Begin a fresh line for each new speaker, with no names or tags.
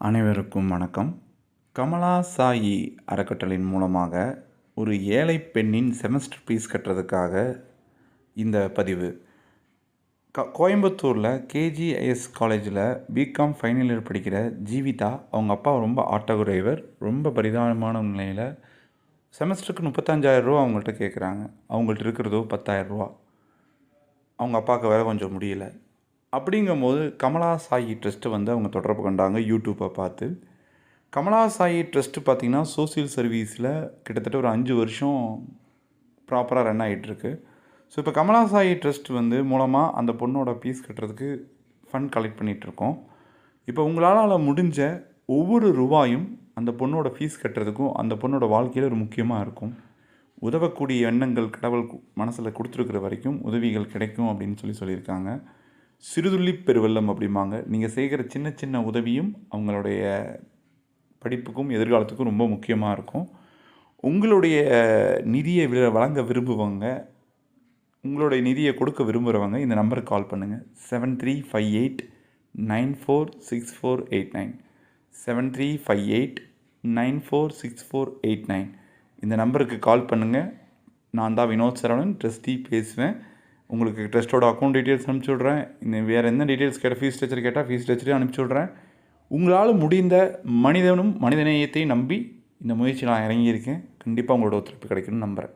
அனைவருக்கும் வணக்கம். கமலா சாயி அறக்கட்டளையின் மூலமாக ஒரு ஏழை பெண்ணின் செமஸ்டர் ஃபீஸ் கட்டுறதுக்காக இந்த பதிவு. கோயம்புத்தூரில் கேஜிஐஎஸ் காலேஜில் பிகாம் ஃபைனல் இயர் படிக்கிற ஜீவிதா, அவங்க அப்பா ரொம்ப ஆட்டோ டிரைவர், ரொம்ப பரிதாபமான நிலையில் செமஸ்டருக்கு 35,000 ரூபா அவங்கள்ட்ட கேட்குறாங்க. அவங்கள்ட்ட இருக்கிறதோ 10,000 ரூபா. அவங்க அப்பாவுக்கு வேறு கொஞ்சம் முடியல. அப்படிங்கும்போது கமலா சாயி ட்ரஸ்ட்டை அவங்க தொடர்பு கொண்டாங்க யூடியூப்பை பார்த்து. கமலா சாயி ட்ரஸ்ட்டு பார்த்திங்கன்னா சோசியல் சர்வீஸில் கிட்டத்தட்ட ஒரு 5 வருஷம் ப்ராப்பராக ரன் ஆகிட்டுருக்கு. ஸோ இப்போ கமலா சாயி ட்ரஸ்ட் மூலமாக அந்த பொண்ணோட ஃபீஸ் கட்டுறதுக்கு ஃபண்ட் கலெக்ட் பண்ணிகிட்ருக்கோம். இப்போ உங்களால் முடிஞ்ச ஒவ்வொரு ரூபாயும் அந்த பொண்ணோட ஃபீஸ் கட்டுறதுக்கும் அந்த பொண்ணோட வாழ்க்கையில் ஒரு முக்கியமாக இருக்கும். உதவக்கூடிய எண்ணங்கள் கடவுள் மனசில் கொடுத்துருக்குற வரைக்கும் உதவிகள் கிடைக்கும் அப்படின்னு சொல்லியிருக்காங்க. சிறுதுள்ளி பெருவெள்ளம் அப்படிம்பாங்க. நீங்கள் செய்கிற சின்ன சின்ன உதவியும் அவங்களுடைய படிப்புக்கும் எதிர்காலத்துக்கும் ரொம்ப முக்கியமாக இருக்கும். உங்களுடைய நிதியை வழங்க விரும்புவங்க, உங்களுடைய நிதியை கொடுக்க விரும்புகிறவங்க இந்த நம்பருக்கு கால் பண்ணுங்கள். 7358946489 7358946489 இந்த நம்பருக்கு கால் பண்ணுங்கள். நான் தான் வினோத் சரவணன், ட்ரஸ்டி பேசுவேன். உங்களுக்கு ட்ரஸ்ட்டோட அக்கௌண்ட் டீட்டெயில்ஸ் அனுப்பிச்சி விட்றேன். இன்னும் வேறு எந்த டீட்டெயில்ஸ் கேட்டால் ஃபீஸ் ஸ்ட்ரக்சர் கேட்டால் ஃபீஸ் ஸ்ட்ரக்சரையும் அனுப்பிச்சி விட்றேன். உங்களால் முடிந்த மனிதநேயத்தையும் நம்பி இந்த முயற்சி நான் இறங்கியிருக்கேன். கண்டிப்பாக உங்களோட ஒத்துழைப்பு கிடைக்கும்னு நம்புகிறேன்.